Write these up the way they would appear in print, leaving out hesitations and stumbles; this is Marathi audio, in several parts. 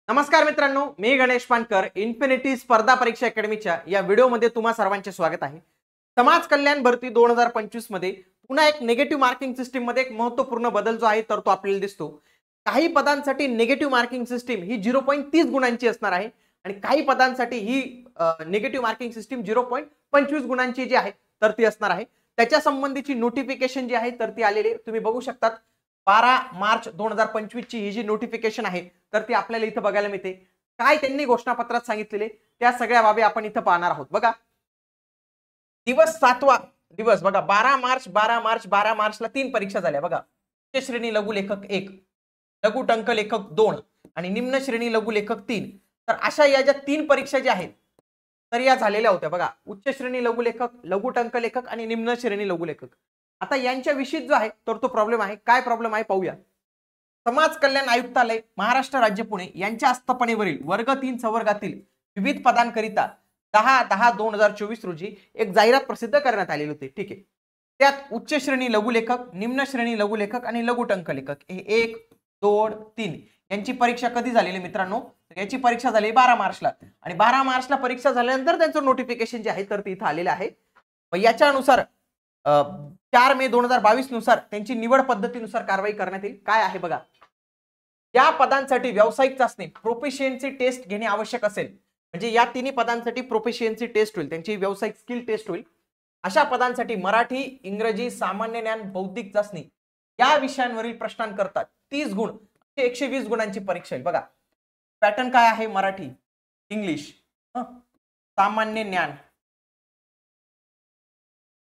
नमस्कार मित्रांनो, मी गणेश पानकर इन्फिनिटी स्पर्धा परीक्षा अकॅडमीच्या या व्हिडिओमध्ये तुम्हा सर्वांचे स्वागत आहे। समाज कल्याण भरती 2025 मध्ये पुन्हा एक निगेटिव्ह मार्किंग सिस्टीम मध्ये एक महत्त्वपूर्ण बदल जो आहे तर तो आपल्याला दिसतो। काही पदांसाठी निगेटिव्ह मार्किंग सिस्टीम ही 0.30 गुणांची असणार आहे आणि काही पदांसाठी ही निगेटिव्ह मार्किंग सिस्टीम 0.25 गुणांची जी आहे तर ती असणार आहे। त्याच्या संबंधीची नोटिफिकेशन जी आहे तर ती आलेली तुम्ही बघू शकता। 12 मार्च 2025 ची ही जी नोटिफिकेशन आहे तर ती आपल्याला इथे बघायला मिळते। काय त्यांनी घोषणापत्रात सांगितलेले त्या सगळ्या बाबी आपण इथे पाहणार आहोत। बघा, दिवस 7वा दिवस बघा, 12 मार्चला 3 परीक्षा झाल्या बघा। उच्च श्रेणी लघु लेखक 1, लघु टंक लेखक 2 आणि निम्न श्रेणी लघु लेखक 3। तर अशा या ज्या 3 परीक्षा ज्या आहेत तर या झालेल्या होत्या बघा। उच्च श्रेणी लघु लेखक, लघु टंक लेखक आणि निम्न श्रेणी लघु लेखक। आता यांच्या विषयी जो आहे तर तो प्रॉब्लेम आहे। काय प्रॉब्लेम आहे पाहूया। समाज कल्याण आयुक्तालय महाराष्ट्र राज्य पुणे यांच्या आस्थापनेवरील वर्ग 3 संवर्गातील विविध पदांकरिता 10/10/2024 रोजी एक जाहिरात प्रसिद्ध करण्यात आलेली होती। ठीक आहे, त्यात उच्च श्रेणी लघु लेखक, निम्न श्रेणी लघु लेखक आणि लघु टंक लेखक हे 1, 2, 3 यांची परीक्षा कधी झालेली मित्रांनो? याची परीक्षा झाली 12 मार्चला आणि 12 मार्चला परीक्षा झाल्यानंतर त्यांचं नोटिफिकेशन जे आहे तर ते इथे आलेलं आहे। याच्यानुसार 4 मे 2022 नुसार त्यांची निवड पद्धतीनुसार कारवाई करण्यात येईल। काय आहे बघा, या पदांसाठी व्यावसायिक चाचणी प्रोफिशियन्सी टेस्ट घेणे आवश्यक असेल, म्हणजे या तिन्ही पदांसाठी प्रोफिशियन्सी टेस्ट होईल, त्यांची व्यावसायिक स्किल टेस्ट होईल। अशा पदांसाठी मराठी, इंग्रजी, सामान्य ज्ञान, बौद्धिक चाचणी या विषयांवरील प्रश्नांकरता 30 गुण 120 गुणांची परीक्षा आहे। बघा, पॅटर्न काय आहे? मराठी, इंग्लिश, सामान्य ज्ञान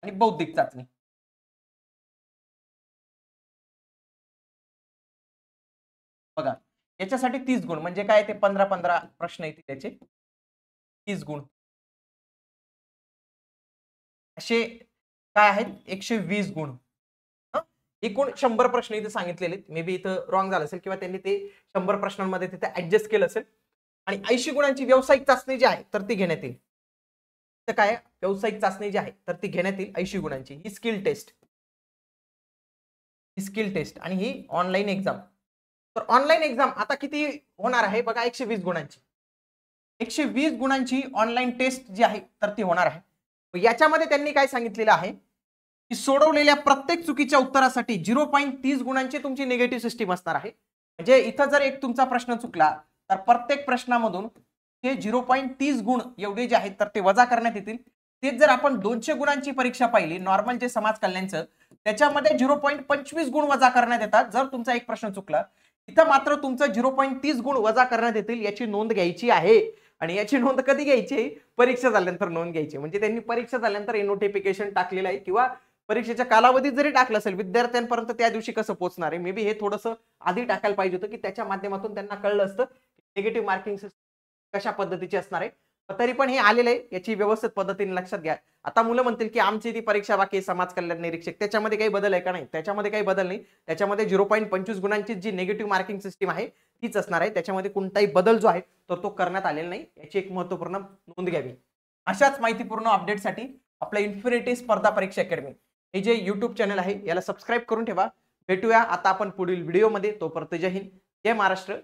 आणि बौद्धिक चाचणी। बघा, याच्यासाठी 30 गुण म्हणजे काय, ते 15-15 प्रश्न येतील त्याचे 30 गुण असे काय आहेत 120 गुण। एकूण 100 प्रश्न इथे सांगितलेले, मे बी इथं रॉंग झालं असेल किंवा त्यांनी ते 100 प्रश्नांमध्ये तिथे ऍडजस्ट केलं असेल। आणि 80 गुणांची व्यावसायिक चाचणी जी आहे तर ती घेण्यात येईल। तर काय व्यावसायिक चाचणी जी आहे तर ती घेण्यात येईल 80 गुणांची। ही स्किल टेस्ट आणि ही ऑनलाईन एक्झाम। तर ऑनलाईन एक्झाम आता किती होणार आहे बघा, 120 गुणांची। 120 गुणांची ऑनलाईन टेस्ट जी आहे तर ती होणार आहे। याच्यामध्ये त्यांनी काय सांगितलेलं आहे की सोडवलेल्या प्रत्येक चुकीच्या उत्तरासाठी 0.30 गुणांची तुमची निगेटिव्ह सिस्टीम असणार आहे। म्हणजे इथं जर एक तुमचा प्रश्न चुकला तर प्रत्येक प्रश्नामधून हे 0.30 गुण एवढे जे आहेत तर ते वजा करण्यात येतील। तेच जर आपण 200 गुणांची परीक्षा पाहिली नॉर्मल जे समाज कल्याणचं, त्याच्यामध्ये 0.25 गुण वजा करण्यात येतात जर तुमचा एक प्रश्न चुकला। इथं मात्र तुमचं 0.30 गुण वजा करण्यात येतील, याची नोंद घ्यायची आहे। आणि याची नोंद कधी घ्यायची? परीक्षा झाल्यानंतर नोंद घ्यायची। म्हणजे त्यांनी परीक्षा झाल्यानंतर हे नोटिफिकेशन टाकलेलं आहे किंवा परीक्षेच्या कालावधीत जरी टाकलं असेल विद्यार्थ्यांपर्यंत त्या दिवशी कसं पोहोचणार आहे, मे बी हे थोडंसं आधी टाकायला पाहिजे होतं की त्याच्या माध्यमातून त्यांना कळलं असतं निगेटिव्ह मार्किंग सिस्टीम कशा पद्धतीची असणार आहे। तरी पण हे आलेलं आहे, याची व्यवस्थित पद्धतीने लक्षात घ्या। आता मुलं म्हणतील की आमची ती परीक्षा बाकी समाज कल्याण निरीक्षक, त्याच्यामध्ये काही बदल आहे का? नाही, त्याच्यामध्ये काही बदल नाही। त्याच्यामध्ये 0.25 गुणांची जी निगेटिव्ह मार्किंग सिस्टीम आहे तीच असणार आहे। त्याच्यामध्ये कोणताही बदल जो आहे तर तो करण्यात आलेला नाही, याची एक महत्त्वपूर्ण नोंद घ्यावी। अशाच माहितीपूर्ण अपडेटसाठी आपल्या इन्फिनिटी स्पर्धा परीक्षा अकॅडमी हे जे YouTube चॅनल आहे याला सबस्क्राईब करून ठेवा। भेटूया आता आपण पुढील व्हिडिओमध्ये, तोपर्यंत जय हिंद, जय महाराष्ट्र,